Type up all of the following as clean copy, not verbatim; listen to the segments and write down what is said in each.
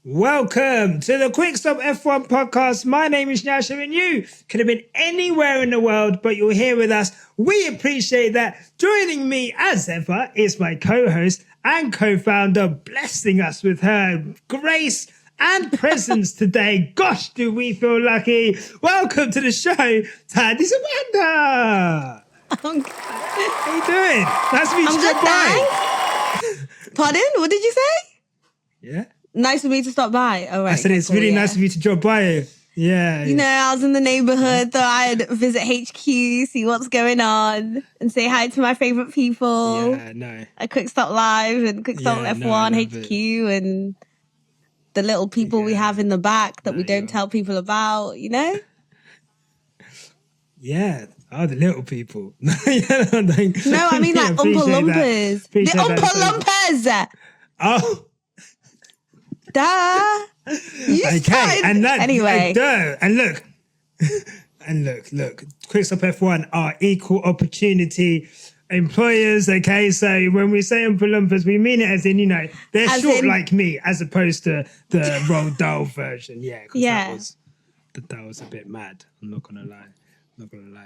Welcome to the Quick Stop F1 podcast. My name is Nyasha and you could have been anywhere in the world, but you're here with us. We appreciate that. Joining me as ever is my co-host and co-founder, blessing us with her grace and presence today. Gosh, do we feel lucky. Welcome to the show, Thandie Samantha. How you doing? Nice to meet you. I'm good, thanks. Pardon? What did you say? Yeah. Nice of me to stop by. All right. I said it's cool, really nice of you to drop by. Yeah. You know, I was in the neighborhood, thought I'd visit HQ, see what's going on, and say hi to my favorite people. Yeah, no. A Quick Stop Live and Quick Stop F1 HQ and the little people we have in the back that we don't tell people about, you know? Yeah. Oh, the little people. No, I mean like Oompa Loompas. The Oompa Loompas! Oh. Duh. Anyway. And look. Quick Stop F1 are equal opportunity employers, okay? So when we say Oompa Loompas, we mean it as in, they're as short like me, as opposed to the Roald Dahl version. Yeah. That was a bit mad. I'm not gonna lie.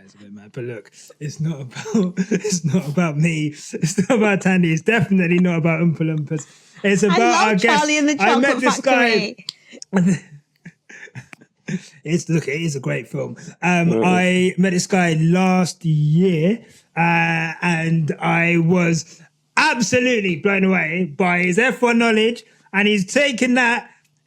It's a bit mad. But look, it's not about me. It's not about Thandie. It's definitely not about Oompa Loompas. It's about our guest. Charlie and the Chocolate Factory. It is a great film. I met this guy last year, and I was absolutely blown away by his F1 knowledge, and he's taken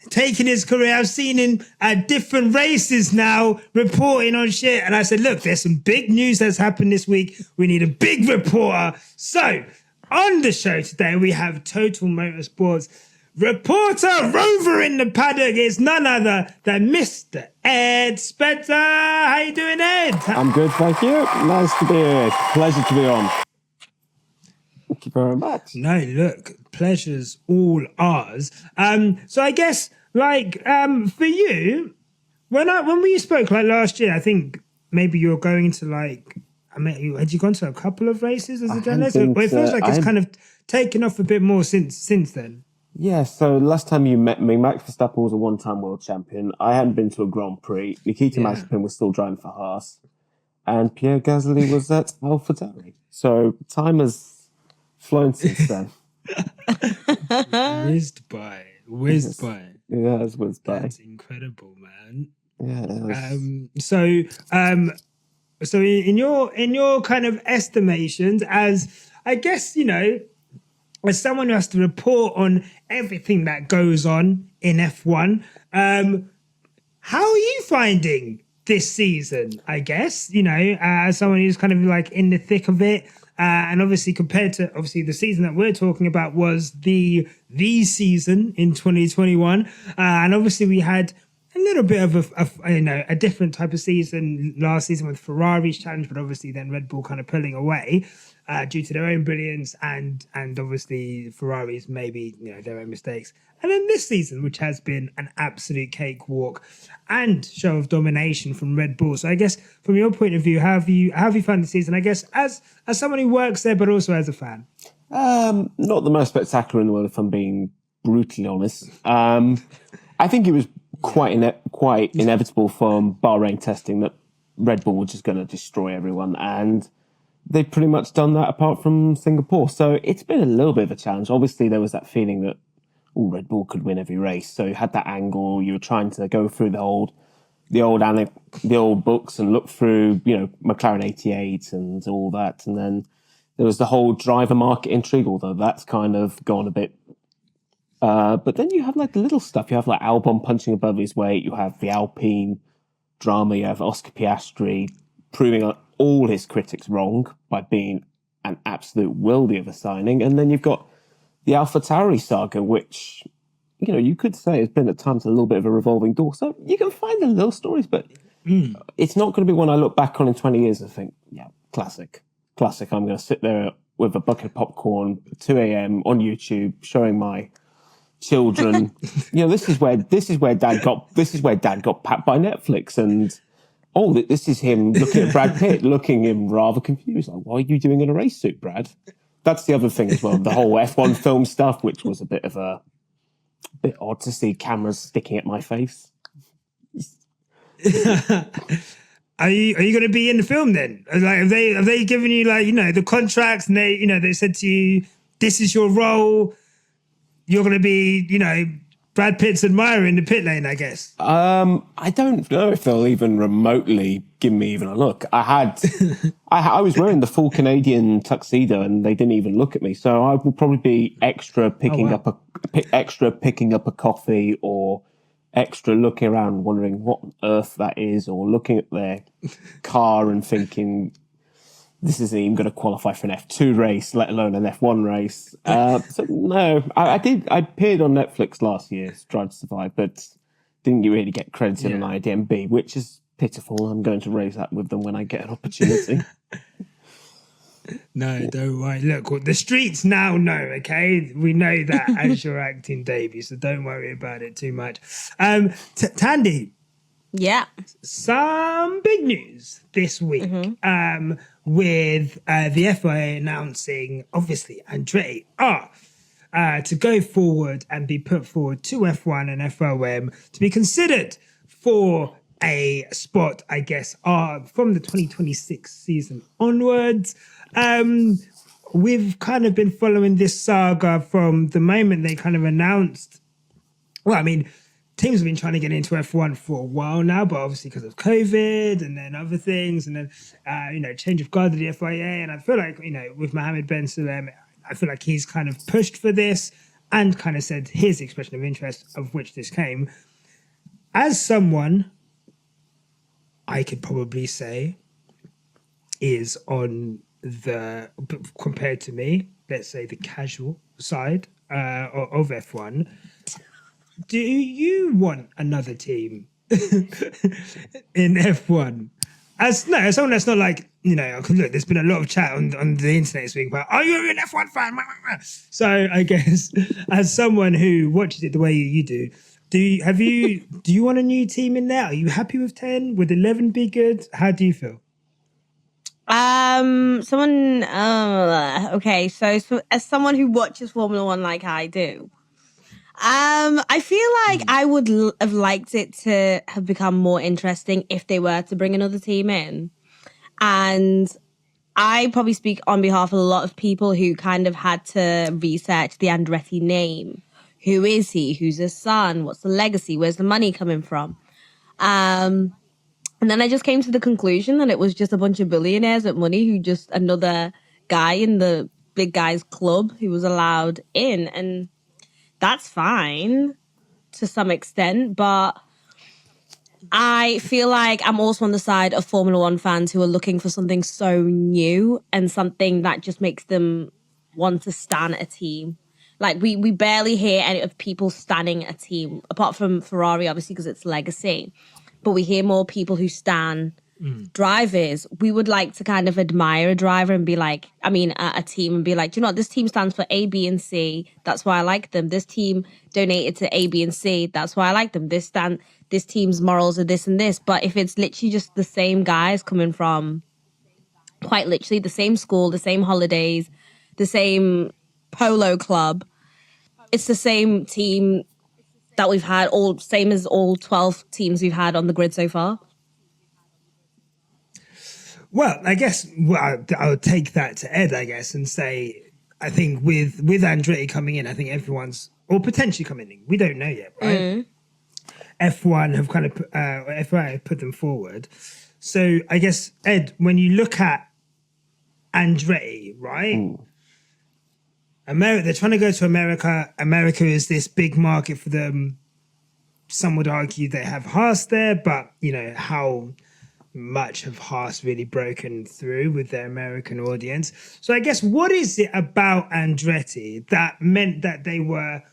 his career. I've seen him at different races now, reporting on shit. And I said, look, there's some big news that's happened this week. We need a big reporter. So on the show today, we have Total Motorsport's reporter rover in the paddock. It's none other than Mr. Ed Spencer. How you doing, Ed? I'm good, thank you. Nice to be here. Pleasure to be on. Thank you very much. No, look, pleasure's all ours. So I guess, for you, when we spoke last year, I think maybe you're going to had you gone to a couple of races as a journalist? It feels like it's kind of taken off a bit more since then. Yeah, so last time you met me, Max Verstappen was a one-time world champion. I hadn't been to a Grand Prix. Nikita Mazepin was still driving for Haas. And Pierre Gasly was at AlphaTauri. So time has flown since then. Whizzed by. Yeah, it's whizzed by. That's incredible, man. Yeah, it is. So in your kind of estimations, as I guess, as someone who has to report on everything that goes on in F1, how are you finding this season, I guess, as someone who's kind of in the thick of it? And obviously compared to the season that we're talking about was the season in 2021. And obviously we had a little bit of a different type of season last season with Ferrari's challenge, but obviously then Red Bull kind of pulling away due to their own brilliance and obviously Ferrari's maybe their own mistakes. And then this season, which has been an absolute cakewalk and show of domination from Red Bull. So I guess from your point of view, how have you found the season? I guess as someone who works there, but also as a fan. Not the most spectacular in the world, if I'm being brutally honest. I think it was quite inevitable from Bahrain testing that Red Bull were just going to destroy everyone, and they've pretty much done that apart from Singapore. So it's been a little bit of a challenge. Obviously, there was that feeling that Red Bull could win every race. So you had that angle. You were trying to go through the old books and look through, McLaren 88 and all that. And then there was the whole driver market intrigue, although that's kind of gone a bit. But then you have the little stuff. You have Albon punching above his weight. You have the Alpine drama. You have Oscar Piastri proving all his critics wrong by being an absolute worldie of a signing. And then you've got the AlphaTauri saga, which, you could say has been at times a little bit of a revolving door. So you can find the little stories, but it's not going to be one I look back on in 20 years and think, yeah, classic. I'm going to sit there with a bucket of popcorn at 2 a.m. on YouTube showing my children, this is where dad got packed by Netflix, and this is him looking at Brad Pitt, looking him rather confused. Why are you doing in a race suit, Brad? That's the other thing as well. The whole F1 film stuff, which was a bit of a bit odd to see cameras sticking at my face. Are you going to be in the film then? Like, have they given you like, you know, the contracts, and they said to you, this is your role. You're going to be, you know, Brad Pitt's admirer in the pit lane, I guess. I don't know if they'll even remotely give me even a look. I was wearing the full Canadian tuxedo, and they didn't even look at me. So I will probably be extra picking up a coffee, or extra looking around, wondering what on earth that is, or looking at their car and thinking, this isn't even going to qualify for an F2 race, let alone an F1 race. So no, I appeared on Netflix last year, Drive to Survive, but didn't really get credited on IDMB, which is pitiful. I'm going to raise that with them when I get an opportunity. No, don't worry. Look, the streets now know, okay? We know that as your acting debut, so don't worry about it too much. Thandie. Yeah. Some big news this week with the FIA announcing, obviously, Andretti are to go forward and be put forward to F1 and FOM to be considered for a spot, I guess, from the 2026 season onwards. We've kind of been following this saga from the moment they kind of announced. Well, I mean, teams have been trying to get into F1 for a while now, but obviously because of COVID and then other things, and then change of guard of the FIA. And I feel like, with Mohammed Ben Salem, I feel like he's kind of pushed for this and kind of said his expression of interest, of which this came. As someone, I could probably say, is on the, compared to me, let's say the casual side of F1, do you want another team in F1? As someone that's not like, look, there's been a lot of chat on the internet this week about, are you an F1 fan? So I guess as someone who watches it the way you do, do you want a new team in there? Are you happy with 10? Would 11 be good? How do you feel? Okay, so as someone who watches Formula One like I do, I feel like I would have liked it to have become more interesting if they were to bring another team in. And I probably speak on behalf of a lot of people who kind of had to research the Andretti name. Who is he? Who's his son? What's the legacy? Where's the money coming from? And then I just came to the conclusion that it was just a bunch of billionaires with money who just another guy in the big guys club who was allowed in. And that's fine to some extent, but I feel like I'm also on the side of Formula One fans who are looking for something so new and something that just makes them want to stan a team. Like, we barely hear any of people standing a team, apart from Ferrari, obviously, because it's legacy. But we hear more people who stan drivers. We would like to kind of admire a driver and be like, a team and be like, do you know what? This team stands for A, B, and C. That's why I like them. This team donated to A, B, and C. That's why I like them. This team's morals are this and this. But if it's literally just the same guys coming from quite literally the same school, the same holidays, the same polo club, it's the same team that we've had, same as all 12 teams we've had on the grid so far. Well, I guess I would take that to Ed, I guess, and say, I think with Andretti coming in, I think everyone's, or potentially coming in, we don't know yet, right? F1 have kind of, FIA have put them forward. So I guess, Ed, when you look at Andretti, right? America, they're trying to go to America. America is this big market for them. Some would argue they have Haas there, but, how much have Haas really broken through with their American audience? So I guess, what is it about Andretti that meant that they were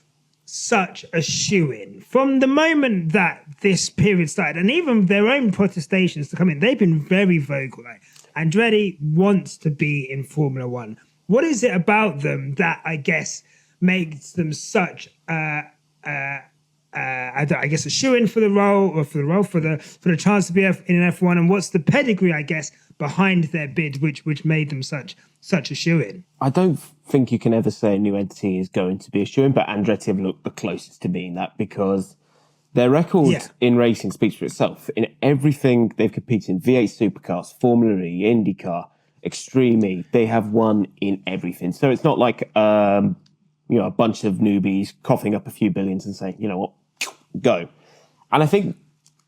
such a shoo-in from the moment that this period started? And even their own protestations to come in, they've been very vocal. Like, Andretti wants to be in Formula One. What is it about them that, I guess, makes them such I guess a shoo-in for the role, or for the chance to be in an F1? And what's the pedigree, I guess, behind their bid, which made them such such a shoe-in. I don't think you can ever say a new entity is going to be a shoe-in, but Andretti have looked the closest to being that because their record in racing speaks for itself. In everything they've competed in, V8 Supercars, Formula E, IndyCar, Extreme E, they have won in everything. So it's not like a bunch of newbies coughing up a few billions and saying, you know what, go. And I think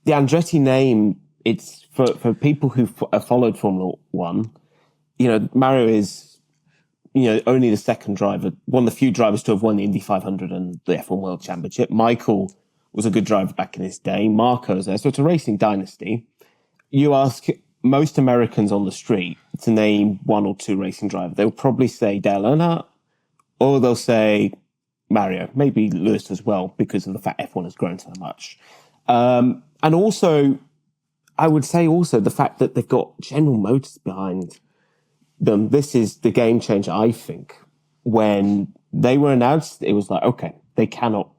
the Andretti name, it's for people who have followed Formula One, Mario is, only the second driver, one of the few drivers to have won the Indy 500 and the F1 World Championship. Michael was a good driver back in his day. Marco's there. So it's a racing dynasty. You ask most Americans on the street to name one or two racing drivers. They'll probably say Dale Earnhardt, or they'll say Mario, maybe Lewis as well, because of the fact F1 has grown so much. And also, I would say also the fact that they've got General Motors behind them. This is the game changer, I think. When they were announced, it was like, okay, they cannot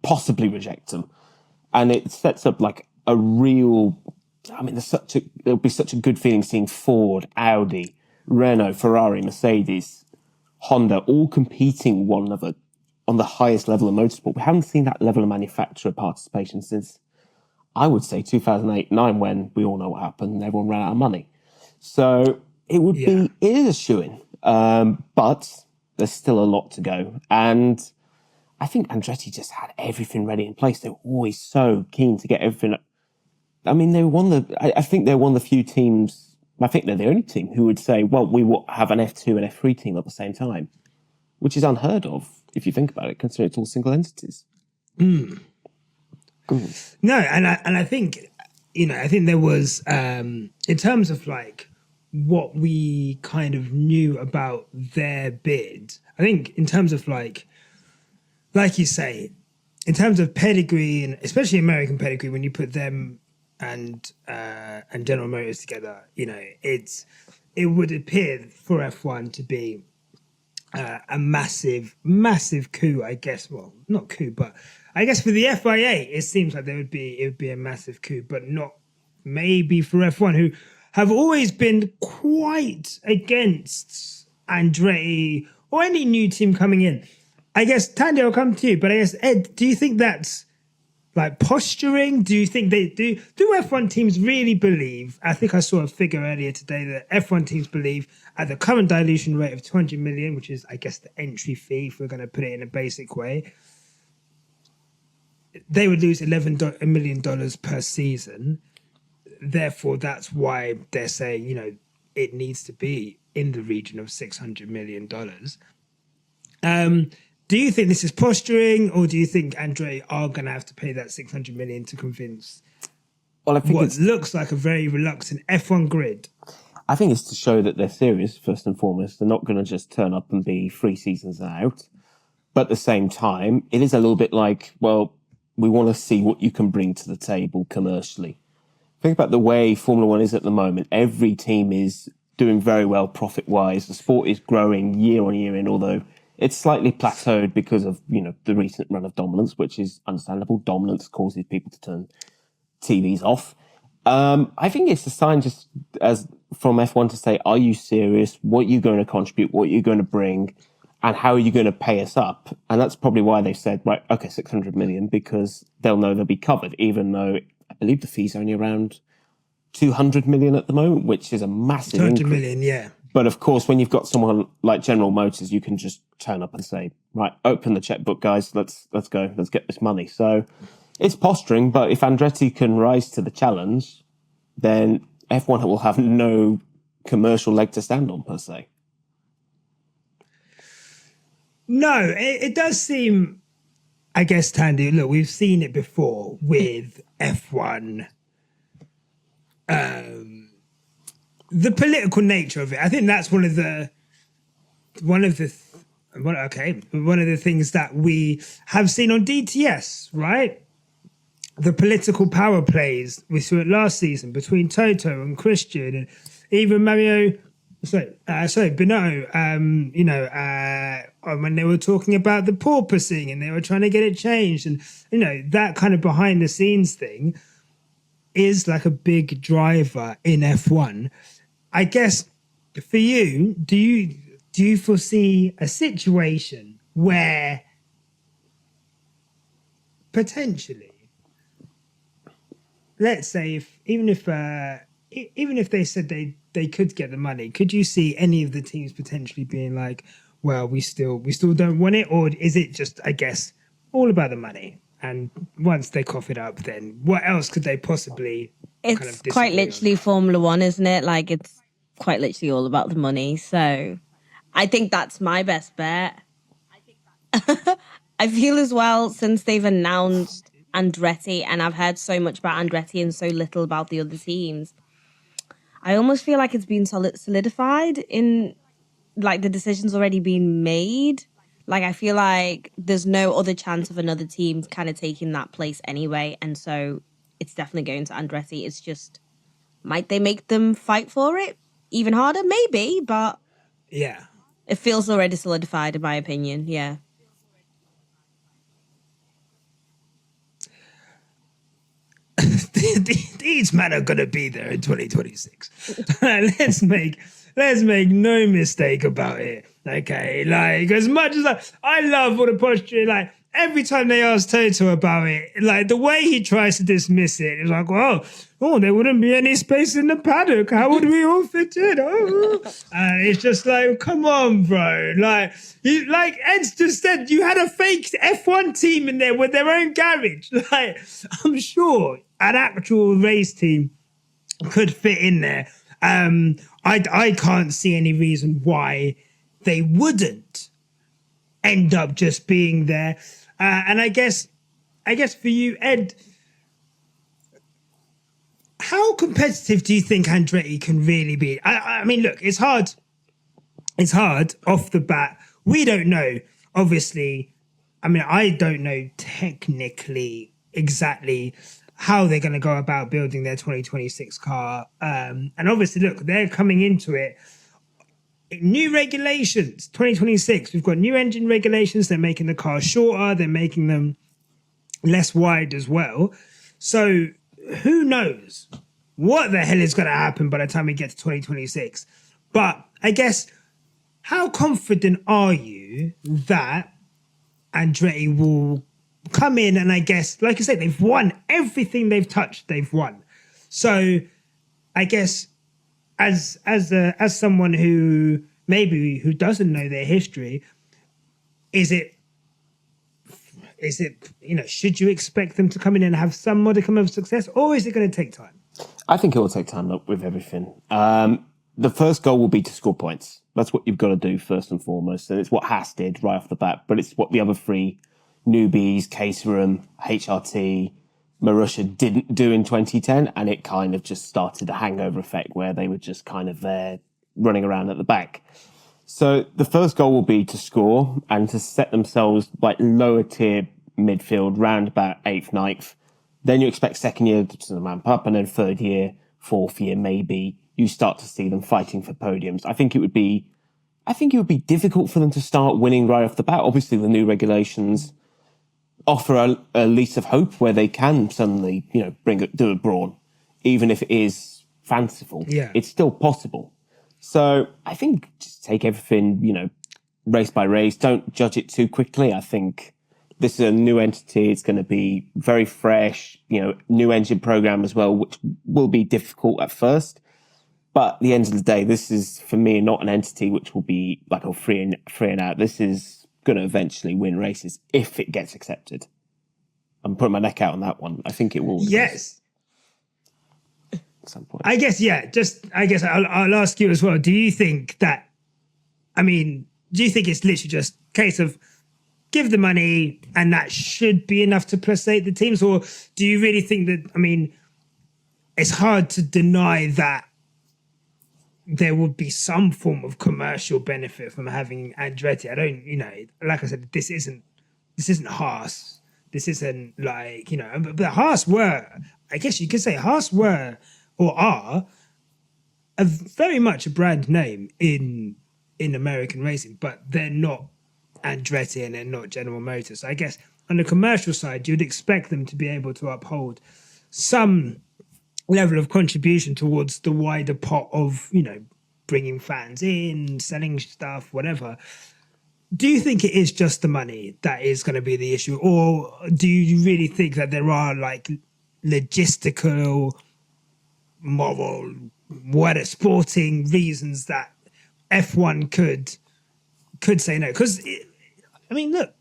possibly reject them. And it sets up like a real, it'll be such a good feeling seeing Ford, Audi, Renault, Ferrari, Mercedes, Honda, all competing one another on the highest level of motorsport. We haven't seen that level of manufacturer participation since, I would say, 2008-9, when we all know what happened and everyone ran out of money. So it would be, it is a shoo-in, but there's still a lot to go. And I think Andretti just had everything ready in place. They were always so keen to get everything. I mean, I think they're one of the few teams, I think they're the only team who would say, well, we will have an F2 and F3 team at the same time, which is unheard of if you think about it, considering it's all single entities. No, and I think, I think there was, in terms of like what we kind of knew about their bid, I think in terms of like you say, in terms of pedigree, and especially American pedigree, when you put them and General Motors together, it would appear for F1 to be a massive coup, I guess. Well, not coup, but I guess for the FIA, it seems like it would be a massive coup, but not maybe for F1, who have always been quite against Andretti or any new team coming in. I guess, Thandie, I'll come to you, but I guess, Ed, do you think that's like posturing? Do you think they do F1 teams really believe, I think I saw a figure earlier today, that F1 teams believe at the current dilution rate of 200 million, which is, I guess, the entry fee, if we're going to put it in a basic way, they would lose $11 million per season. Therefore, that's why they're saying, it needs to be in the region of $600 million. Do you think this is posturing, or do you think Andretti are going to have to pay that $600 million to convince I think what looks like a very reluctant F1 grid? I think it's to show that they're serious, first and foremost. They're not going to just turn up and be 3 seasons out. But at the same time, it is a little bit like, well, we want to see what you can bring to the table commercially. Think about the way Formula One is at the moment. Every team is doing very well profit-wise. The sport is growing year on year, although it's slightly plateaued because of, the recent run of dominance, which is understandable. Dominance causes people to turn TVs off. I think it's a sign just as from F1 to say, are you serious? What are you going to contribute? What are you going to bring? And how are you going to pay us up? And that's probably why they've said, right, okay, 600 million, because they'll know they'll be covered, even though I believe the fees are only around 200 million at the moment, which is a massive 200 increase. million, yeah. But of course, when you've got someone like General Motors, you can just turn up and say, right, open the checkbook, guys. Let's go. Let's get this money. So it's posturing, but if Andretti can rise to the challenge, then F1 will have no commercial leg to stand on, per se. No, it does seem, I guess, Thandie, look, we've seen it before with F1. The political nature of it, I think that's one of the things that we have seen on DTS, right? The political power plays we saw it last season between Toto and Christian, and even Binot. When they were talking about the porpoising and they were trying to get it changed, and that kind of behind the scenes thing is like a big driver in F1. I guess for you, do you foresee a situation where potentially, let's say, even if they said they could get the money, could you see any of the teams potentially being like, well, we still don't want it, or is it just, I guess, all about the money? And once they cough it up, then what else could they possibly It's kind of quite disagree on? literally Formula One, isn't it? Like, it's quite literally all about the money. So I think that's my best bet. I feel as well, since they've announced Andretti, and I've heard so much about Andretti and so little about the other teams, I almost feel like it's been solidified in, like, the decision's already been made. Like, I feel like there's no other chance of another team kind of taking that place anyway. And so it's definitely going to Andretti. It's just, might they make them fight for it even harder? Maybe, but Yeah. it feels already solidified, in my opinion. Yeah. These men are gonna be there in 2026. let's make no mistake about it. Okay, like, as much as I love all the posturing, like every time they ask Toto about it, like the way he tries to dismiss it, it's like, well, oh, there wouldn't be any space in the paddock. How would we all fit in? Oh. And it's just like, come on, bro. Like Ed just said, you had a fake F1 team in there with their own garage. Like, I'm sure an actual race team could fit in there. I can't see any reason why they wouldn't end up just being there. And I guess for you, Ed, how competitive do you think Andretti can really be? I mean, look, it's hard. It's hard off the bat. We don't know, obviously. I mean, I don't know technically exactly how they're going to go about building their 2026 car. And obviously, look, they're coming into it. New regulations, 2026. We've got new engine regulations. They're making the cars shorter. They're making them less wide as well. So who knows what the hell is going to happen by the time we get to 2026? But I guess, how confident are you that Andretti will come in and, I guess, like I said, they've won everything they've touched, they've won. So I guess as someone who doesn't know their history, is it should you expect them to come in and have some modicum of success, or is it going to take time? I think it will take time up with everything. The first goal will be to score points. That's what you've got to do first and foremost. And it's what Haas did right off the bat, but it's what the other three newbies, Caterham, HRT, Marussia didn't do in 2010. And it kind of just started the hangover effect where they were just kind of there running around at the back. So the first goal will be to score and to set themselves like lower tier midfield, round about 8th, 9th. Then you expect second year to ramp up, and then third year, fourth year, maybe you start to see them fighting for podiums. I think it would be difficult for them to start winning right off the bat. Obviously, the new regulations offer a lease of hope where they can suddenly, do a brawn, even if it is fanciful. Yeah. It's still possible. So I think just take everything, race by race. Don't judge it too quickly. I think this is a new entity. It's going to be very fresh, new engine program as well, which will be difficult at first. But at the end of the day, this is, for me, not an entity which will be like a free and out. This is going to eventually win races if it gets accepted. I'm putting my neck out on that one. I think it will. Yes. At some point. I guess, yeah. I'll ask you as well. Do you think it's literally just a case of give the money and that should be enough to placate the teams? Or do you really think that, it's hard to deny that there would be some form of commercial benefit from having Andretti? I don't, like I said, this isn't Haas. This isn't like, but Haas were, I guess you could say Haas were or are very much a brand name in American racing, but they're not Andretti and they're not General Motors. So I guess on the commercial side, you'd expect them to be able to uphold some level of contribution towards the wider pot of, bringing fans in, selling stuff, whatever. Do you think it is just the money that is going to be the issue, or do you really think that there are like logistical, moral, sporting reasons that F1 could say no? Because I mean, look,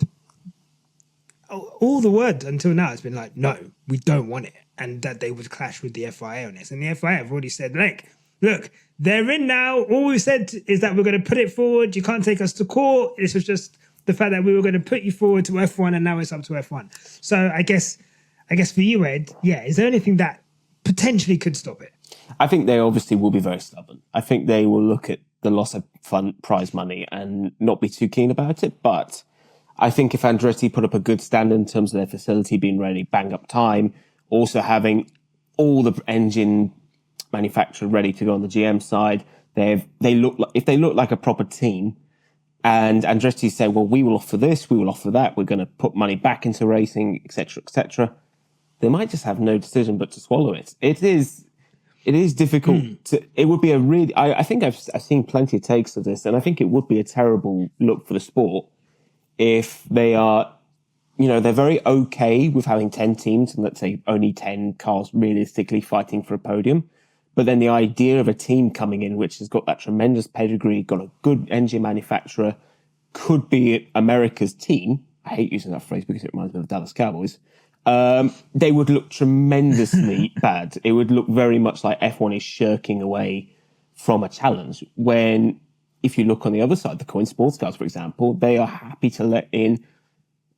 all the word until now has been like, no, we don't want it, and that they would clash with the FIA on this. And the FIA have already said, like, look, they're in now. All we've said is that we're going to put it forward. You can't take us to court. This was just the fact that we were going to put you forward to F1, and now it's up to F1. So I guess for you, Ed, yeah, is there anything that potentially could stop it? I think they obviously will be very stubborn. I think they will look at the loss of prize money and not be too keen about it. But I think if Andretti put up a good standard in terms of their facility being ready, bang up time, also having all the engine manufacturer ready to go on the GM side, if they look like a proper team, and Andretti say, well, we will offer this, we will offer that, we're going to put money back into racing, etc., they might just have no decision but to swallow it. It is difficult. It would be a really. I think I've seen plenty of takes of this, and I think it would be a terrible look for the sport if they are, they're very okay with having 10 teams and let's say only 10 cars realistically fighting for a podium. But then the idea of a team coming in, which has got that tremendous pedigree, got a good engine manufacturer, could be America's team. I hate using that phrase because it reminds me of the Dallas Cowboys. They would look tremendously bad. It would look very much like F1 is shirking away from a challenge. When, if you look on the other side, the coin, sports cars, for example, they are happy to let in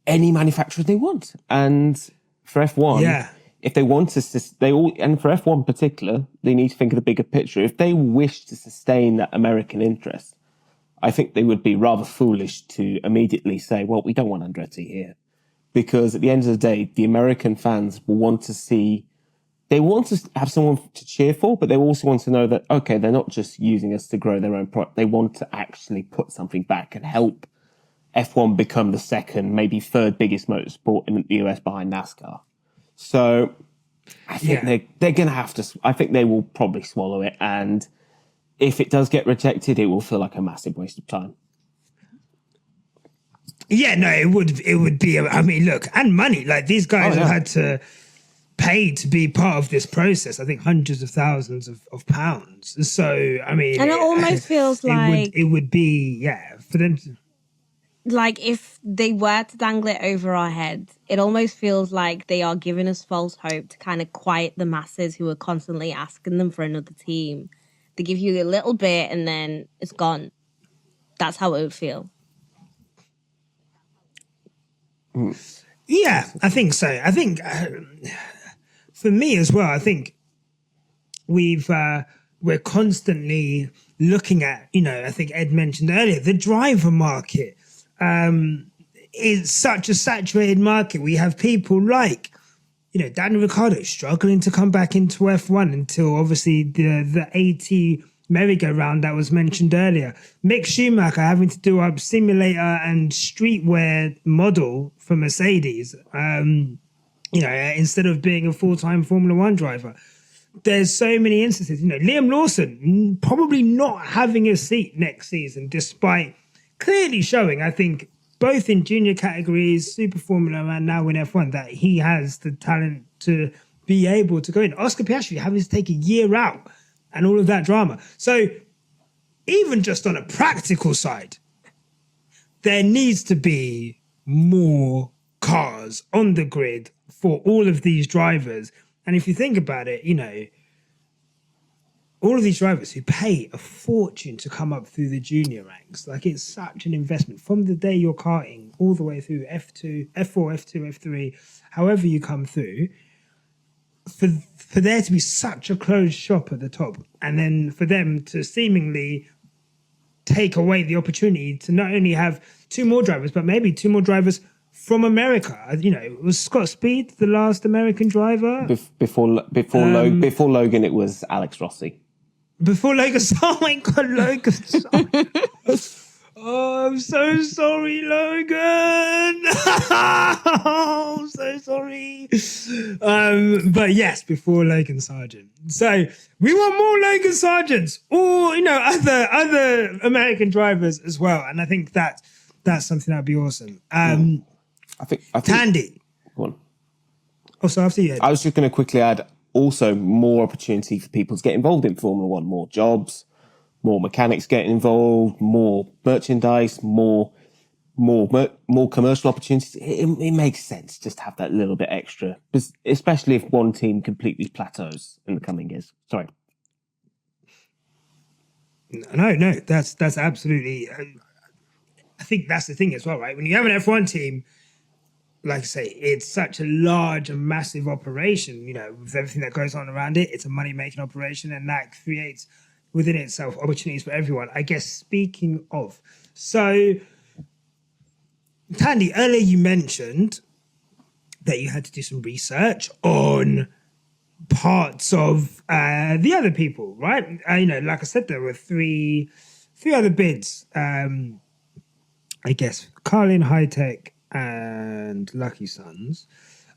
any manufacturer they want. And for F1, if they want to, and for F1 in particular, they need to think of the bigger picture. If they wish to sustain that American interest, I think they would be rather foolish to immediately say, well, we don't want Andretti here. Because at the end of the day, the American fans will want to see, they want to have someone to cheer for, but they also want to know that, okay, they're not just using us to grow their own product. They want to actually put something back and help F1 become the second, maybe third biggest motorsport in the US behind NASCAR. So I think they're going to have to, I think they will probably swallow it. And if it does get rejected, it will feel like a massive waste of time. Yeah, no, it would be, I mean, look, and money, like these guys have had to pay to be part of this process. I think hundreds of thousands of pounds. So, I mean. And it almost feels like. It would be, for them to. Like if they were to dangle it over our heads, it almost feels like they are giving us false hope to kind of quiet the masses who are constantly asking them for another team. They give you a little bit and then it's gone. That's how it would feel. Yeah, I think so. I think for me as well, I think we're constantly looking at, I think Ed mentioned earlier, the driver market is such a saturated market. We have people like, Daniel Ricciardo struggling to come back into F1 until obviously the AT merry-go-round that was mentioned earlier. Mick Schumacher having to do a simulator and streetwear model for Mercedes, instead of being a full-time Formula One driver. There's so many instances. Liam Lawson probably not having a seat next season, despite clearly showing, I think, both in junior categories, Super Formula and now in F1, that he has the talent to be able to go in. Oscar Piastri having to take a year out and all of that drama. So even just on a practical side, there needs to be more cars on the grid for all of these drivers. And if you think about it, all of these drivers who pay a fortune to come up through the junior ranks, like it's such an investment from the day you're karting all the way through F2, F4, F2, F3, however you come through, for there to be such a closed shop at the top, and then for them to seemingly take away the opportunity to not only have two more drivers, but maybe two more drivers from America. Was Scott Speed the last American driver? Before Logan, it was Alex Rossi. Before Logan, oh my God, Logan. Oh, I'm so sorry, Logan. I'm so sorry. But yes, before Logan Sargent. So we want more Logan Sargents, or other American drivers as well. And I think that's something that'd be awesome. I think Thandie. Go on. Oh, so after you. I was just going to quickly add also more opportunity for people to get involved in Formula One, more jobs, more mechanics getting involved, more merchandise, more commercial opportunities. It makes sense just to have that little bit extra, especially if one team completely plateaus in the coming years. Sorry. No, that's absolutely. I think that's the thing as well, right? When you have an F1 team, like I say, it's such a large and massive operation, with everything that goes on around it. It's a money-making operation, and that creates within itself opportunities for everyone. I guess speaking of, so Thandie, earlier you mentioned that you had to do some research on parts of the other people, right? Like I said, there were three other bids. I guess Carlin, Hitech, and LKYSUNZ.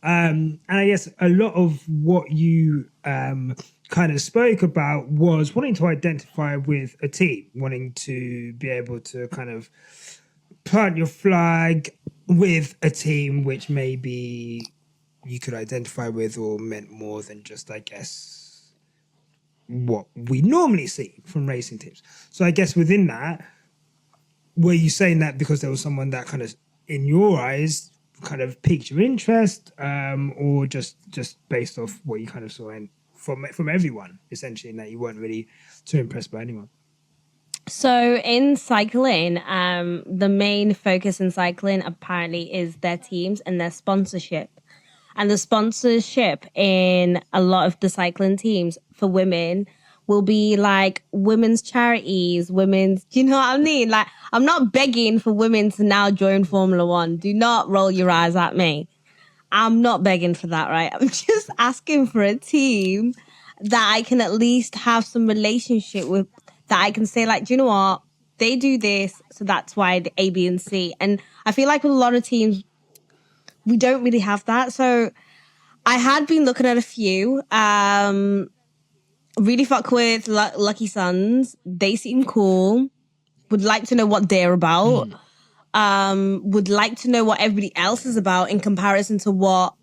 And I guess a lot of what you kind of spoke about was wanting to identify with a team, wanting to be able to kind of plant your flag with a team which maybe you could identify with or meant more than just, I guess, what we normally see from racing teams. So I guess within that, were you saying that because there was someone that kind of, in your eyes, kind of piqued your interest, or just based off what you kind of saw from everyone, essentially, and that you weren't really too impressed by anyone? So in cycling, the main focus in cycling apparently is their teams and their sponsorship. And the sponsorship in a lot of the cycling teams for women will be like women's charities, do you know what I mean? Like, I'm not begging for women to now join Formula One. Do not roll your eyes at me. I'm not begging for that, right? I'm just asking for a team that I can at least have some relationship with, that I can say, like, do you know what? They do this, so that's why the A, B, and C. And I feel like with a lot of teams, we don't really have that. So I had been looking at a few. Really fuck with LKYSUNZ. They seem cool. Would like to know what they're about. Would like to know what everybody else is about in comparison to what,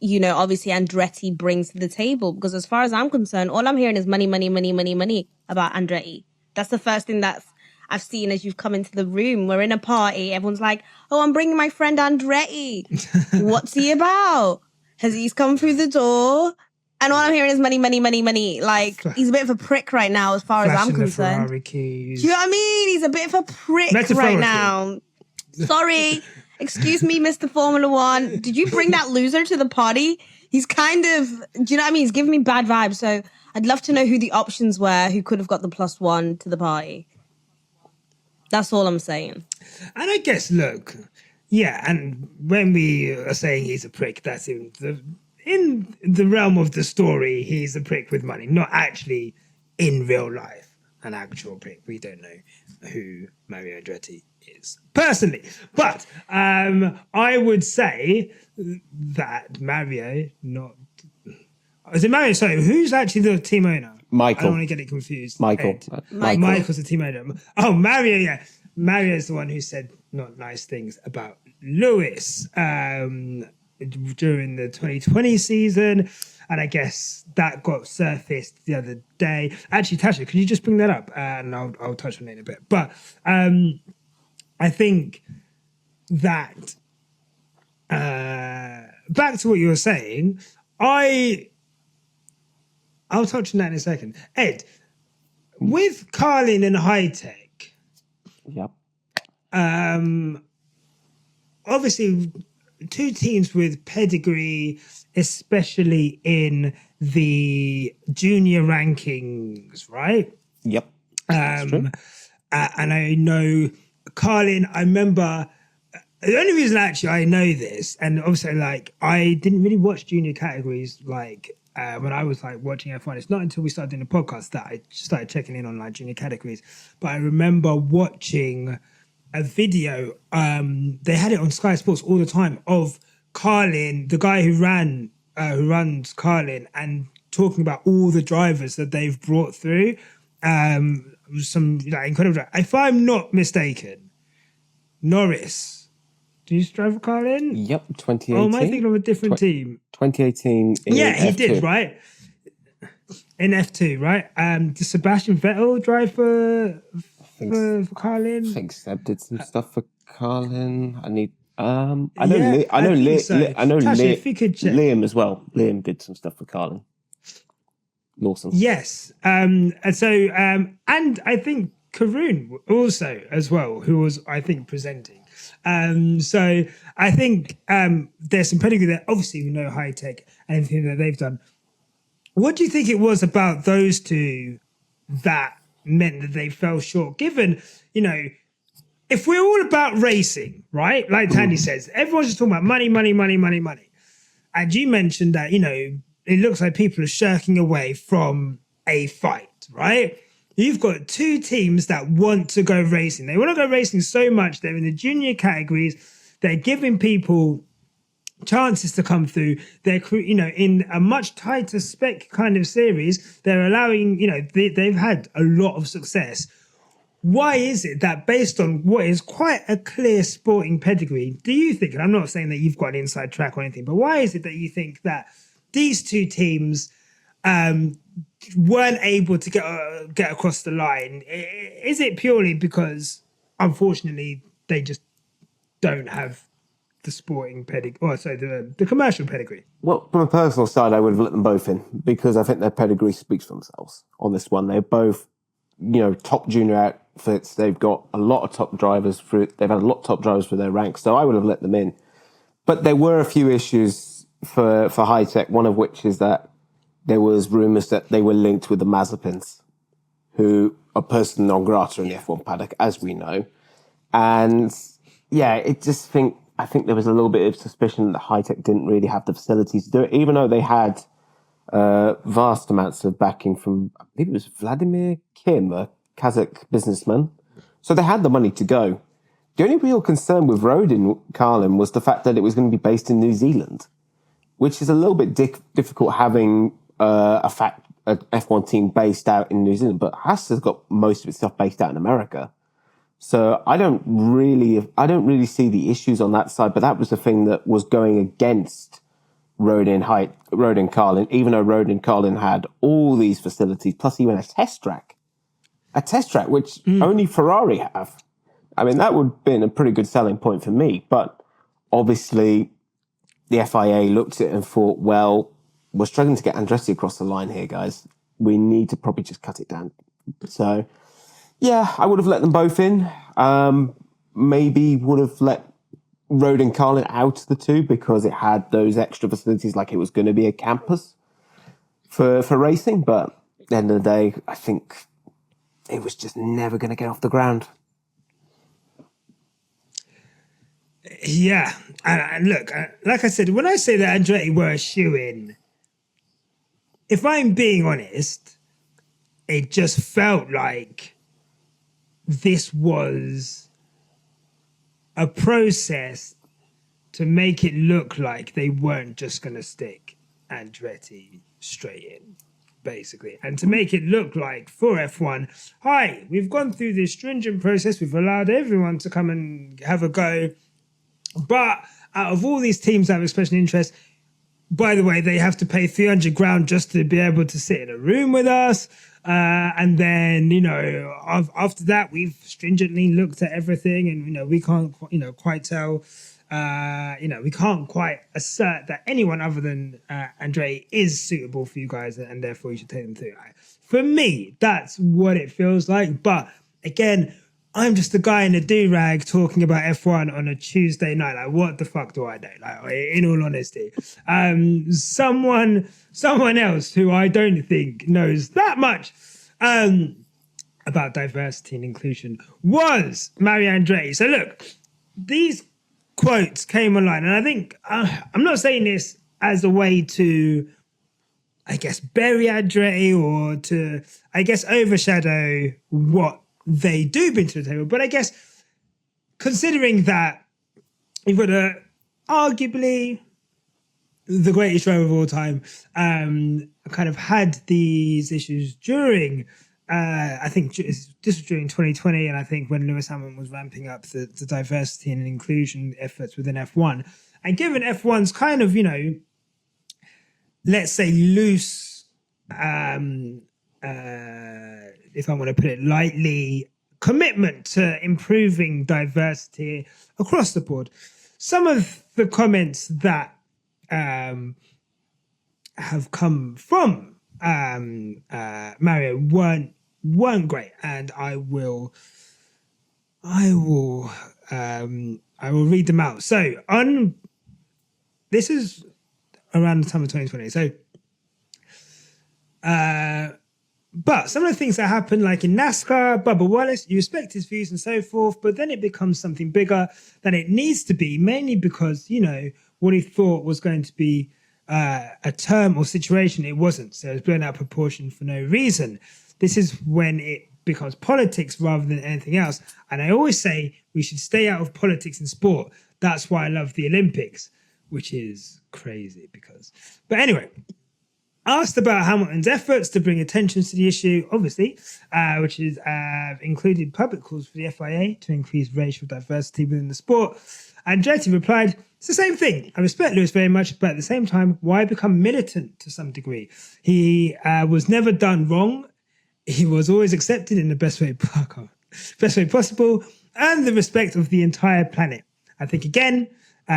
obviously Andretti brings to the table. Because as far as I'm concerned, all I'm hearing is money, money, money, money, money about Andretti. That's the first thing I've seen as you've come into the room. We're in a party. Everyone's like, oh, I'm bringing my friend Andretti. What's he about? Has he come through the door? And all I'm hearing is money, money, money, money. Like, he's a bit of a prick right now as far as I'm concerned. Do you know what I mean? He's a bit of a prick right now. Sorry. Excuse me, Mr. Formula One. Did you bring that loser to the party? He's kind of, do you know what I mean? He's giving me bad vibes. So I'd love to know who the options were, who could have got the +1 to the party. That's all I'm saying. And I guess, look, yeah, and when we are saying he's a prick, that's in the realm of the story, he's a prick with money, not actually in real life an actual prick. We don't know who Mario Andretti is personally. But I would say that Mario, not... Is it Mario? Sorry, who's actually the team owner? Michael. I don't want to get it confused. Michael. Michael's the team owner. Oh, Mario, yeah. Mario's the one who said not nice things about Lewis during the 2020 season. And I guess that got surfaced the other day. Actually, Tasha, could you just bring that up? And I'll touch on it in a bit. But I think that back to what you were saying, I'll touch on that in a second. Ed, with Carlin and Hitech, yep. Obviously, two teams with pedigree, especially in the junior rankings, right? Yep. That's true. And I know Carlin, I remember the only reason actually I know this, and obviously like I didn't really watch junior categories like when I was like watching F1. It's not until we started doing the podcast that I started checking in on like junior categories. But I remember watching a video. They had it on Sky Sports all the time of Carlin, the guy who runs Carlin, and talking about all the drivers that they've brought through. Some incredible. If I'm not mistaken, Norris. Do you drive for Carlin? Yep, 2018. Oh, am I thinking of a different team? 2018. Yeah, he F2. did, right? In F2, right? Did Sebastian Vettel drive for Carlin? I think Seb did some stuff for Carlin. I know Yeah, I think so. Tasha, if you could check. Liam as well. Liam did some stuff for Carlin. Lawson. Yes. And I think Karun also as well, who was, I think, presenting. So I think there's some pedigree there. Obviously, we know Hitech and everything that they've done. What do you think it was about those two that meant that they fell short? Given, if we're all about racing, right? Like Thandie says, everyone's just talking about money, money, money, money, money. And you mentioned that, it looks like people are shirking away from a fight, right? You've got two teams that want to go racing. They want to go racing so much. They're in the junior categories. They're giving people chances to come through. They're, in a much tighter spec kind of series, they're allowing, they've had a lot of success. Why is it that based on what is quite a clear sporting pedigree, do you think, and I'm not saying that you've got an inside track or anything, but why is it that you think that these two teams weren't able to get across the line? Is it purely because, unfortunately, they just don't have the sporting pedigree, the commercial pedigree? Well, from a personal side, I would have let them both in because I think their pedigree speaks for themselves on this one. They're both, top junior outfits. They've got a lot of top drivers they've had a lot of top drivers for their ranks, so I would have let them in. But there were a few issues for Hitech, one of which is that there was rumours that they were linked with the Mazepins, who are person non grata in the F1 paddock, as we know. And yeah, I think there was a little bit of suspicion that Hitech didn't really have the facilities to do it, even though they had vast amounts of backing from, I believe it was Vladimir Kim, a Kazakh businessman. So they had the money to go. The only real concern with Rodin Carlin was the fact that it was going to be based in New Zealand, which is a little bit difficult having an F1 team based out in New Zealand. But Haas has got most of its stuff based out in America. So I don't really see the issues on that side, but that was the thing that was going against Rodin Carlin, even though Rodin Carlin had all these facilities, plus even a test track, which only Ferrari have. I mean, that would have been a pretty good selling point for me, but obviously the FIA looked at it and thought, well, we're struggling to get Andretti across the line here, guys. We need to probably just cut it down. So yeah, I would have let them both in. Maybe would have let Rodin Carlin out of the two because it had those extra facilities, like it was going to be a campus for racing. But at the end of the day, I think it was just never going to get off the ground. Yeah, and look, like I said, when I say that Andretti were a shoo-in, if I'm being honest, it just felt like this was a process to make it look like they weren't just going to stick Andretti straight in, basically. And to make it look like for F1, hi, we've gone through this stringent process, we've allowed everyone to come and have a go. But out of all these teams that have expressed an interest, by the way, they have to pay 300 grand just to be able to sit in a room with us. And then, after that, we've stringently looked at everything and, we can't, quite tell, we can't quite assert that anyone other than Andretti is suitable for you guys and therefore you should take them through. For me, that's what it feels like. But again, I'm just a guy in a do-rag talking about F1 on a Tuesday night. Like, what the fuck do I know? Like, in all honesty, someone else who I don't think knows that much about diversity and inclusion was Mario Andretti. So look, these quotes came online, and I think I'm not saying this as a way to, I guess, bury Andretti or to, I guess, overshadow what they do bring to the table. But I guess considering that you've got arguably the greatest driver of all time, kind of had these issues during, I think this was during 2020, and I think when Lewis Hamilton was ramping up the diversity and inclusion efforts within F1, and given F1's kind of, let's say loose, if I want to put it lightly, commitment to improving diversity across the board. Some of the comments that have come from Mario weren't great, and I will read them out. So this is around the time of 2020. So but some of the things that happen, like in NASCAR, Bubba Wallace, you respect his views and so forth, but then it becomes something bigger than it needs to be, mainly because, what he thought was going to be a term or situation, it wasn't. So it was blown out of proportion for no reason. This is when it becomes politics rather than anything else. And I always say we should stay out of politics in sport. That's why I love the Olympics, which is crazy but anyway, asked about Hamilton's efforts to bring attention to the issue, obviously, which is included public calls for the FIA to increase racial diversity within the sport. Andretti replied, "It's the same thing. I respect Lewis very much, but at the same time, why become militant to some degree? He was never done wrong. He was always accepted in the best way possible, and the respect of the entire planet. I think, again,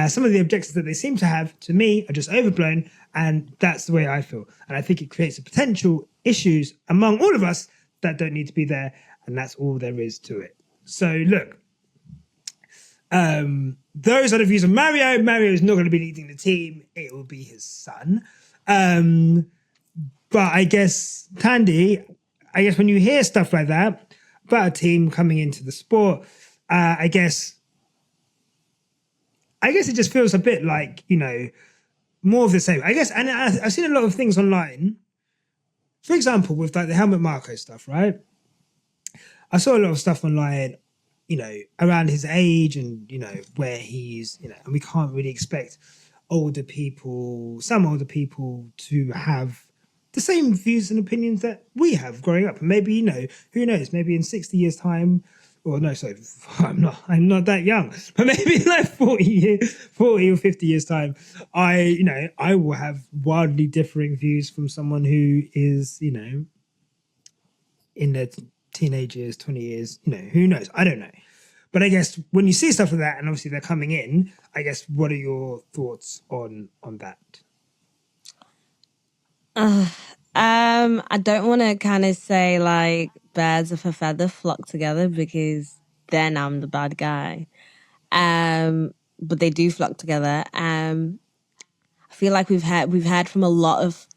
some of the objections that they seem to have, to me, are just overblown, and that's the way I feel. And I think it creates a potential issues among all of us that don't need to be there, and that's all there is to it." So, look, those are the views of Mario. Mario is not going to be leading the team. It will be his son. But I guess, Thandie, when you hear stuff like that about a team coming into the sport, I guess it just feels a bit like, more of the same. I guess, and I've seen a lot of things online. For example, with like the Helmut Marko stuff, right? I saw a lot of stuff online, around his age and, where he's, and we can't really expect some older people to have the same views and opinions that we have growing up. And maybe, who knows, maybe in 60 years' time, or no, sorry, I'm not that young, but maybe in like 40 or 50 years' time, I will have wildly differing views from someone who is, in their teenage years, 20 years, who knows? I don't know. But I guess when you see stuff like that, and obviously they're coming in, I guess, what are your thoughts on that? I don't want to kind of say like birds of a feather flock together, because then I'm the bad guy. But they do flock together. I feel like we've heard from a lot of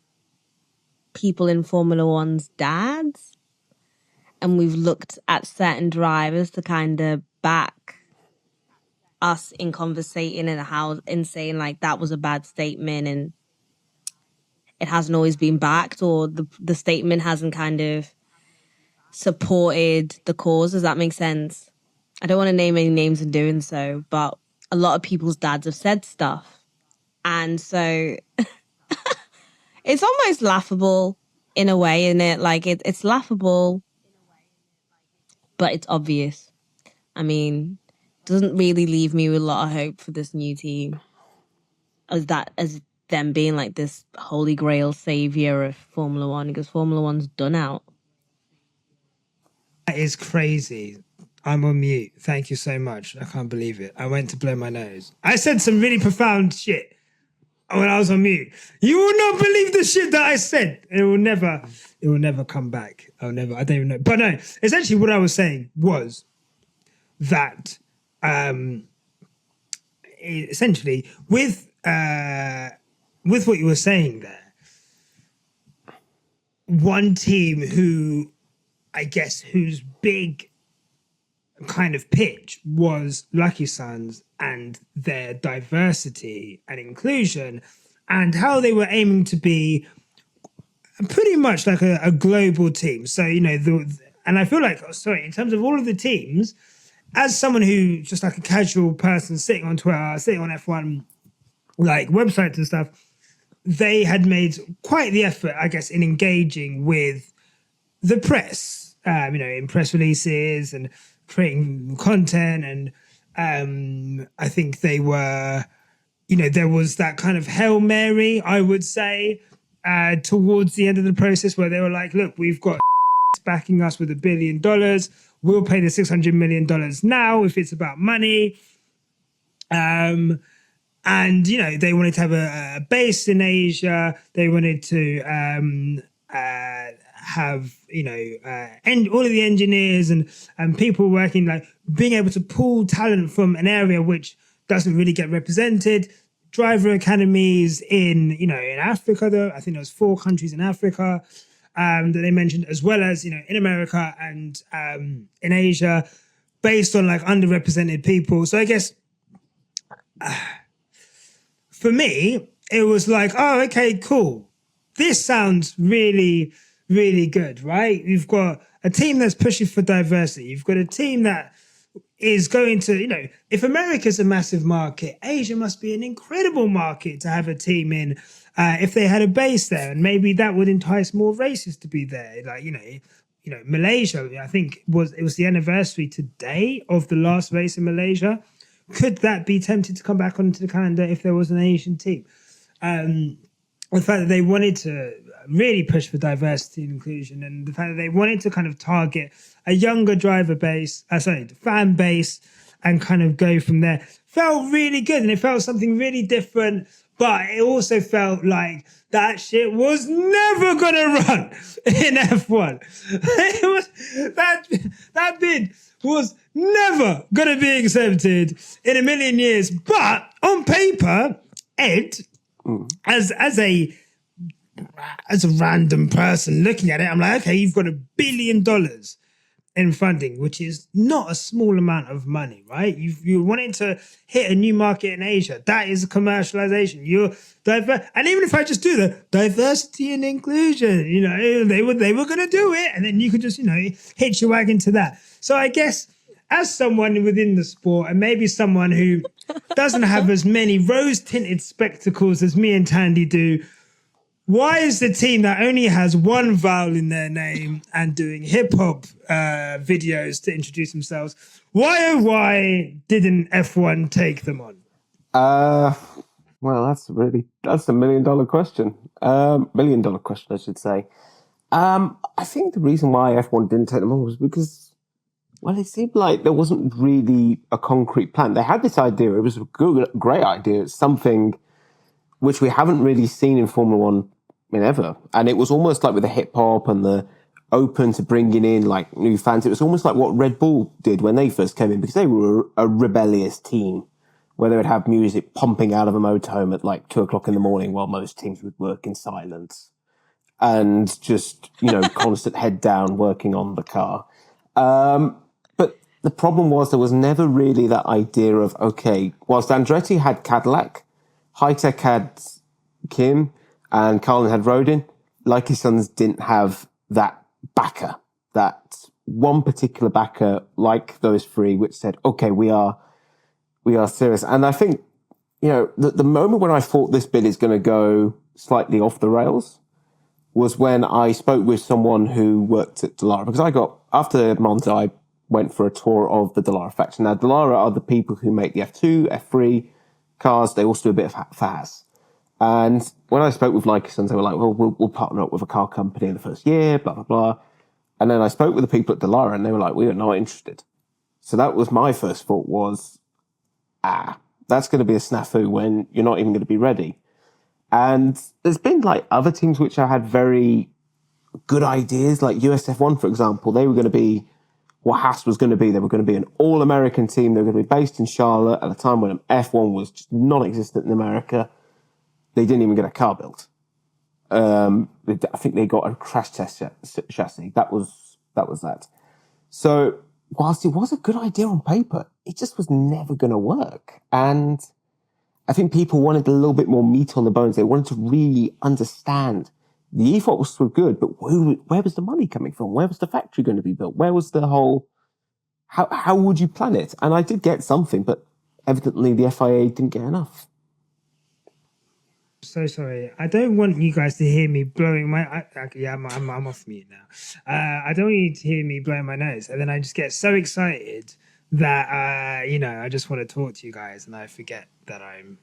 people in Formula One's dads, and we've looked at certain drivers to kind of back us in conversating and saying like that was a bad statement, and it hasn't always been backed, or the statement hasn't kind of supported the cause. Does that make sense? I don't want to name any names in doing so, but a lot of people's dads have said stuff. And so it's almost laughable in a way, isn't it? Like it's laughable, but it's obvious. I mean, doesn't really leave me with a lot of hope for this new team as them being like this holy grail savior of Formula One, because Formula One's done out. That is crazy. I'm on mute. Thank you so much. I can't believe it. I went to blow my nose. I said some really profound shit when I was on mute. You will not believe the shit that I said. It will never come back. I don't even know. But no, essentially what I was saying was that essentially with what you were saying there, one team who, I guess, whose big kind of pitch was LKYSUNZ and their diversity and inclusion, and how they were aiming to be pretty much like a global team. So, and I feel like, in terms of all of the teams, as someone who just like a casual person sitting on Twitter, sitting on F1 like websites and stuff, they had made quite the effort, I guess, in engaging with the press, in press releases and creating content. And I think they were, there was that kind of Hail Mary, I would say, towards the end of the process where they were like, look, we've got backing us with $1 billion. We'll pay the $600 million now if it's about money. And, they wanted to have a base in Asia. They wanted to have, and all of the engineers and people working, like being able to pull talent from an area which doesn't really get represented. Driver academies in Africa, though. I think there was 4 countries in Africa that they mentioned, as well as, in America and in Asia, based on like underrepresented people. So I guess for me, it was like, oh, okay, cool. This sounds really, really good, right? You've got a team that's pushing for diversity. You've got a team that is going to, if America's a massive market, Asia must be an incredible market to have a team in if they had a base there. And maybe that would entice more races to be there. Like, Malaysia, I think it was the anniversary today of the last race in Malaysia. Could that be tempted to come back onto the calendar if there was an Asian team? The fact that they wanted to really push for diversity and inclusion, and the fact that they wanted to kind of target a younger the fan base, and kind of go from there, felt really good. And it felt something really different, but it also felt like that shit was never going to run in F1. It was, that bid was never going to be accepted in a million years. But on paper, Ed, as a random person looking at it, I'm like, okay, you've got $1 billion in funding, which is not a small amount of money, right? You're wanting to hit a new market in Asia. That is a commercialization. And even if I just do the diversity and inclusion, they were going to do it, and then you could just, hitch your wagon to that. So I guess as someone within the sport, and maybe someone who doesn't have as many rose-tinted spectacles as me and Thandie do, why is the team that only has one vowel in their name and doing hip-hop videos to introduce themselves, why didn't F1 take them on? Well, that's a $1 million question. $1 million question, I should say. I think the reason why F1 didn't take them on was because, well, it seemed like there wasn't really a concrete plan. They had this idea. It was a great idea. It's something which we haven't really seen in Formula One ever. And it was almost like with the hip hop and the open to bringing in like new fans. It was almost like what Red Bull did when they first came in, because they were a rebellious team where they would have music pumping out of a motorhome at like 2:00 in the morning while most teams would work in silence and just, constant head down working on the car. But the problem was there was never really that idea of, okay, whilst Andretti had Cadillac, Hitech had Kim, and Carlin had Rodin, LKYSUNZ didn't have that backer, that one particular backer like those 3, which said, okay, we are serious. And I think, the moment when I thought this bid is going to go slightly off the rails was when I spoke with someone who worked at Dallara, because after Monza, I went for a tour of the Dallara factory. Now, Dallara are the people who make the F2, F3 cars. They also do a bit of FAS. And when I spoke with LKYSUNZ, they were like, well, we'll partner up with a car company in the first year, blah, blah, blah. And then I spoke with the people at Dallara, and they were like, we are not interested. So that was my first thought was, that's going to be a snafu when you're not even going to be ready. And there's been like other teams which have had very good ideas, like USF1, for example. They were going to be what Haas was going to be. They were going to be an all-American team. They were going to be based in Charlotte at a time when F1 was just non-existent in America. They didn't even get a car built. I think they got a crash test chassis. That was that. So whilst it was a good idea on paper, it just was never going to work. And I think people wanted a little bit more meat on the bones. They wanted to really understand. The ethos were good, but where was the money coming from? Where was the factory going to be built? Where was the whole how would you plan it? And I did get something, but evidently the FIA didn't get enough. So sorry. I don't want you guys to hear me blowing my. I'm off mute now. I don't want you to hear me blowing my nose, and then I just get so excited that I just want to talk to you guys, and I forget that I'm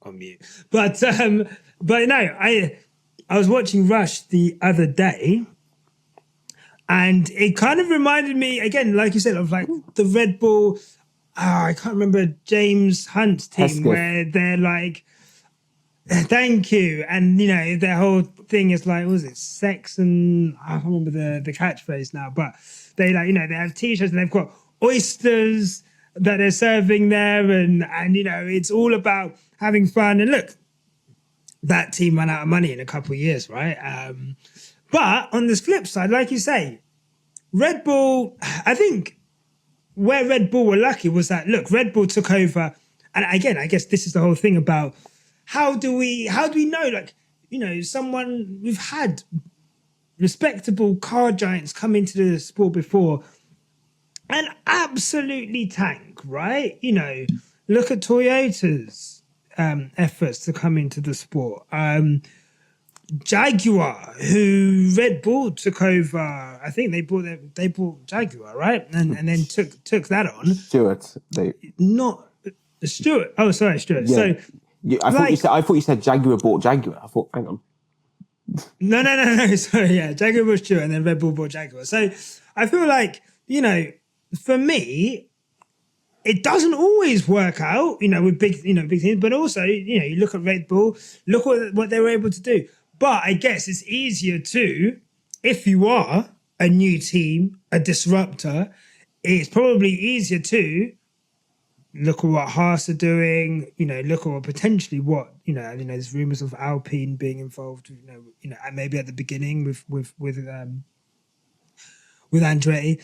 on mute. But no, I was watching Rush the other day, and it kind of reminded me again, like you said, of like the Red Bull. I can't remember James Hunt's team Hesketh. where they're like. Thank you. And their whole thing is like, what was it, sex and I can't remember the catchphrase now, but they they have t-shirts and they've got oysters that they're serving there, and it's all about having fun. And look, that team ran out of money in a couple of years, right? But on this flip side, like you say, Red Bull, I think where Red Bull were lucky was that, look, Red Bull took over. And again, I guess this is the whole thing about how do we know, like, someone, we've had respectable car giants come into the sport before and absolutely tank, right? Look at Toyota's efforts to come into the sport. Jaguar, who Red Bull took over, I think they bought Jaguar, right? And then took that on. Stewart, Not Stewart. Oh, sorry, Stewart. Yeah. So I thought you said Jaguar bought Jaguar. I thought, hang on. No. Sorry, yeah. Jaguar bought Stewart and then Red Bull bought Jaguar. So I feel like, for me, it doesn't always work out, with big teams, but also, you look at Red Bull, look what they were able to do. But I guess it's easier to, if you are a new team, a disruptor, it's probably easier to look at what Haas are doing, look at potentially what, there's rumors of Alpine being involved, and maybe at the beginning with Andretti.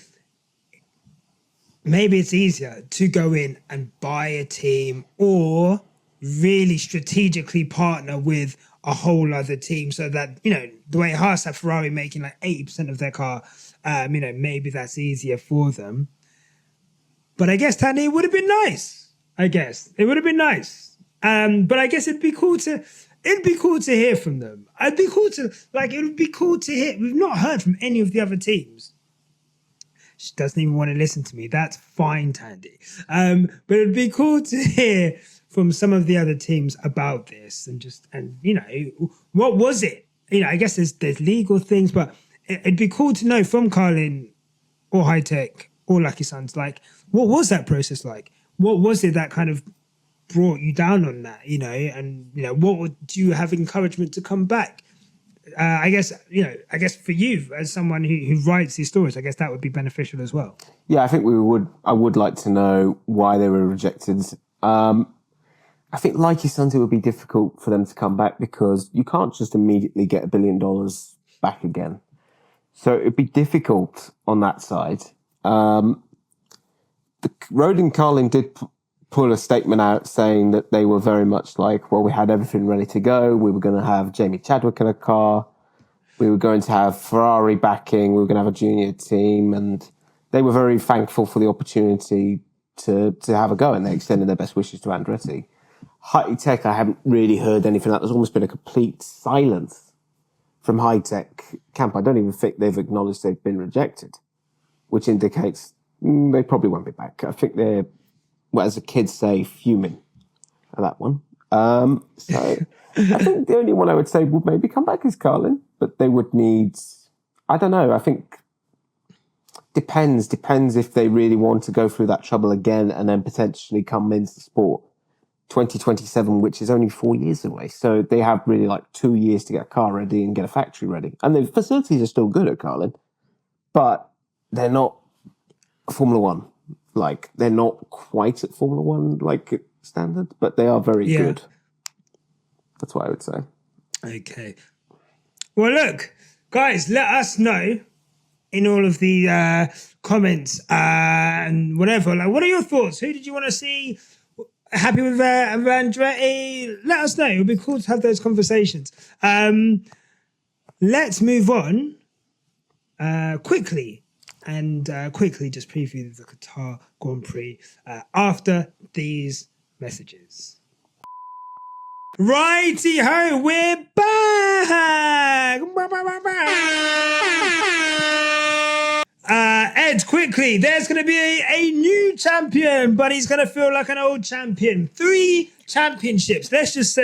Maybe it's easier to go in and buy a team or really strategically partner with a whole other team so that, the way Haas have Ferrari making like 80% of their car, maybe that's easier for them. But I guess, Thandie, it would have been nice. It would have been nice. But I guess it'd be cool to hear from them. It would be cool to hear. We've not heard from any of the other teams. She doesn't even want to listen to me. That's fine, Thandie. But it'd be cool to hear from some of the other teams about this and what was it? I guess there's legal things, but it'd be cool to know from Carlin or Hitech or LKYSUNZ, like, what was that process like? What was it that kind of brought you down on that, and, what would you have encouragement to come back? I guess for you as someone who writes these stories, I guess that would be beneficial as well. Yeah, I think I would like to know why they were rejected. I think, like LKYSUNZ, it would be difficult for them to come back because you can't just immediately get $1 billion back again. So it'd be difficult on that side. Road and Carlin did pull a statement out saying that they were very much like, well, we had everything ready to go. We were going to have Jamie Chadwick in a car. We were going to have Ferrari backing. We were going to have a junior team. And they were very thankful for the opportunity to have a go. And they extended their best wishes to Andretti. Hitech, I haven't really heard anything. There's almost been a complete silence from Hitech camp. I don't even think they've acknowledged they've been rejected, which indicates they probably won't be back. I think they're, well, as the kids say, fuming at that one. So I think the only one I would say would maybe come back is Carlin, but they would need, I don't know, I think depends if they really want to go through that trouble again and then potentially come into the sport 2027, which is only 4 years away. So they have really like 2 years to get a car ready and get a factory ready. And the facilities are still good at Carlin, but they're not Formula One. Like, they're not quite at Formula One like standard, but they are very good. That's what I would say. Okay. Well, look, guys, let us know in all of the comments and whatever. Like, what are your thoughts? Who did you want to see? Happy with Andretti? Let us know. It would be cool to have those conversations. Let's move on quickly and quickly just preview the Qatar Grand Prix after these messages. Righty ho, we're back! Ed, quickly, there's going to be a new champion, but he's going to feel like an old champion. 3 championships. Let's just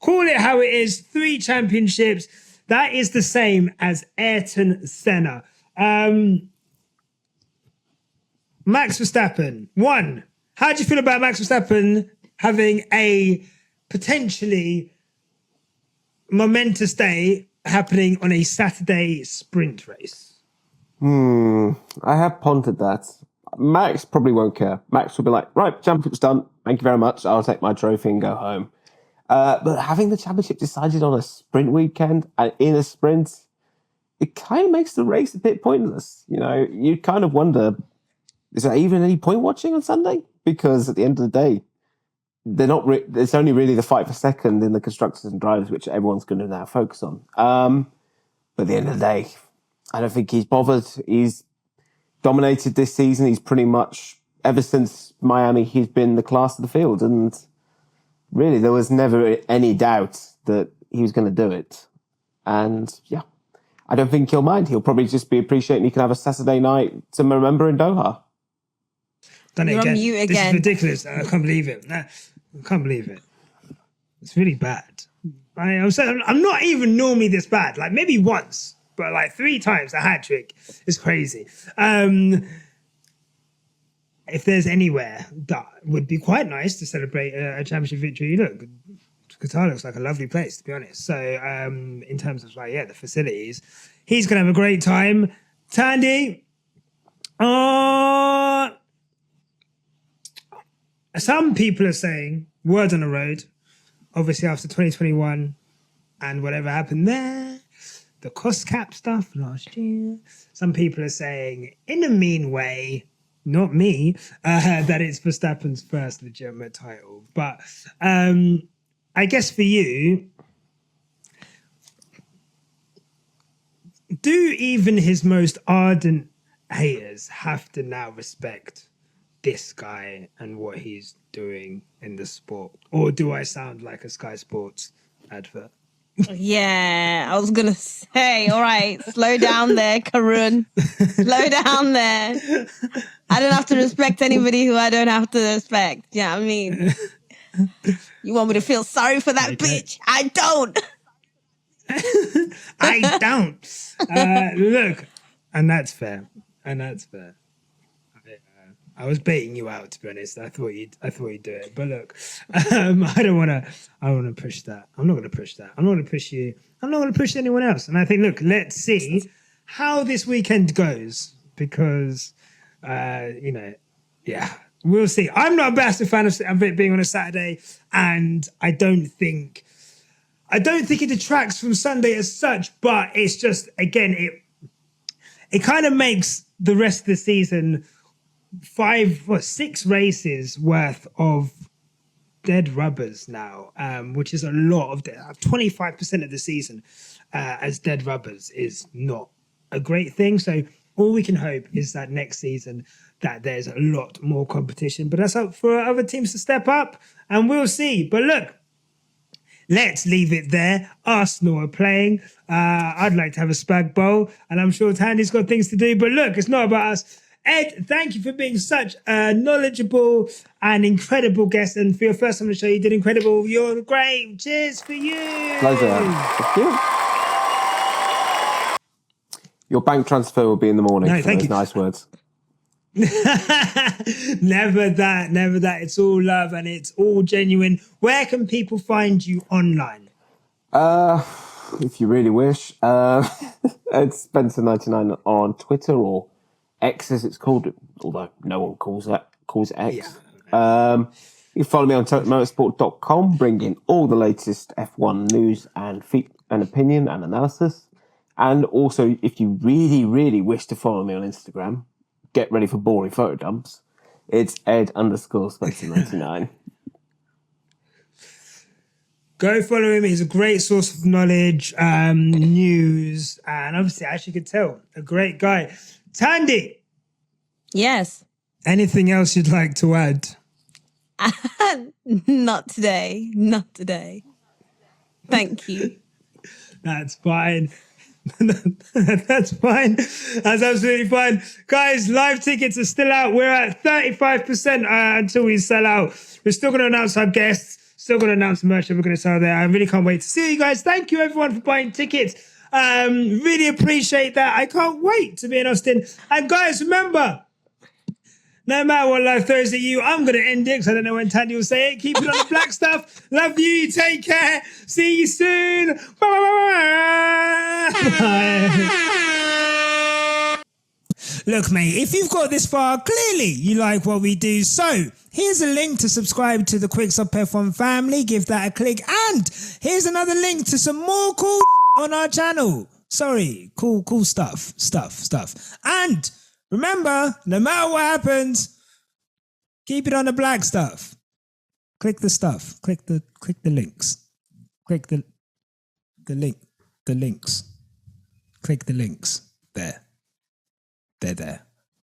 call it how it is. 3 championships. That is the same as Ayrton Senna. Max Verstappen, 1. How do you feel about Max Verstappen having a potentially momentous day happening on a Saturday sprint race? I have pondered that. Max probably won't care. Max will be like, right, championship's done. Thank you very much. I'll take my trophy and go home. But having the championship decided on a sprint weekend and in a sprint, it kind of makes the race a bit pointless. You know, you kind of wonder, is there even any point watching on Sunday? Because at the end of the day, they're not. It's only really the fight for second in the constructors and drivers, which everyone's going to now focus on. But at the end of the day, I don't think he's bothered. He's dominated this season. He's pretty much, ever since Miami, he's been the class of the field. And really, there was never any doubt that he was going to do it. And yeah, I don't think he'll mind. He'll probably just be appreciating he can have a Saturday night to remember in Doha. Done it You're on again. mute This again. is ridiculous. I can't believe it. I can't believe it. It's really bad. I'm not even normally this bad. Like maybe once, but like 3 times a hat trick is crazy. If there's anywhere that would be quite nice to celebrate a championship victory, look, Qatar looks like a lovely place, to be honest. So in terms of like, the facilities, he's going to have a great time. Thandie, some people are saying, word on the road, obviously after 2021 and whatever happened there, the cost cap stuff last year, some people are saying, in a mean way, not me, that it's Verstappen's first legitimate title. But I guess for you, do even his most ardent haters have to now respect this guy and what he's doing in the sport? Or do I sound like a Sky Sports advert? Yeah, I was gonna say, all right, slow down there, Karun. Slow down there. I don't have to respect anybody who I don't have to respect. Yeah, I mean, you want me to feel sorry for that bitch? I don't. I don't. Look, and that's fair. And that's fair. I was baiting you out, to be honest. I thought you'd do it. But look, I don't want to push that. I'm not going to push that. I'm not going to push you. I'm not going to push anyone else. And I think, look, let's see how this weekend goes because, we'll see. I'm not a massive fan of it being on a Saturday, and I don't think it detracts from Sunday as such. But it's just, again, it kind of makes the rest of the season 6 races worth of dead rubbers now, which is a lot of 25% of the season as dead rubbers is not a great thing. So all we can hope is that next season that there's a lot more competition, but that's up for other teams to step up and we'll see. But look, let's leave it there. Arsenal are playing. I'd like to have a spag bowl and I'm sure Thandie's got things to do, but look, it's not about us. Ed, thank you for being such a knowledgeable and incredible guest. And for your first time on the show, you did incredible. You're great. Cheers for you. Pleasure. Thank you. Your bank transfer will be in the morning for those nice words. Never that. It's all love and it's all genuine. Where can people find you online? If you really wish. It's Spencer99 on Twitter or X as it's called, although no one calls it X. Yeah. You can follow me on totalmotorsport.com, bringing all the latest F1 news and opinion and analysis. And also, if you really, really wish to follow me on Instagram, get ready for boring photo dumps. It's Ed_Spencer99. Go follow him. He's a great source of knowledge, news, and obviously, as you could tell, a great guy. Thandie, Yes. anything else you'd like to add? Not today. Not today. Thank you. That's fine. That's fine. That's absolutely fine. Guys, live tickets are still out. We're at 35% until we sell out. We're still going to announce our guests, still going to announce the merch that we're going to sell there. I really can't wait to see you guys. Thank you, everyone, for buying tickets. Really appreciate that. I can't wait to be in Austin. And guys, remember, no matter what life throws at you, I'm going to end it because I don't know when Thandie will say it. Keep it on the black stuff. Love you. Take care. See you soon. Bye. Look, mate, if you've got this far, clearly you like what we do. So here's a link to subscribe to the Quickstop F1 family. Give that a click. And here's another link to some more cool on our channel. Sorry, cool stuff. And remember, no matter what happens, keep it on the black stuff. Click the stuff. Click the links. Click the links. Click the links. There. They're there.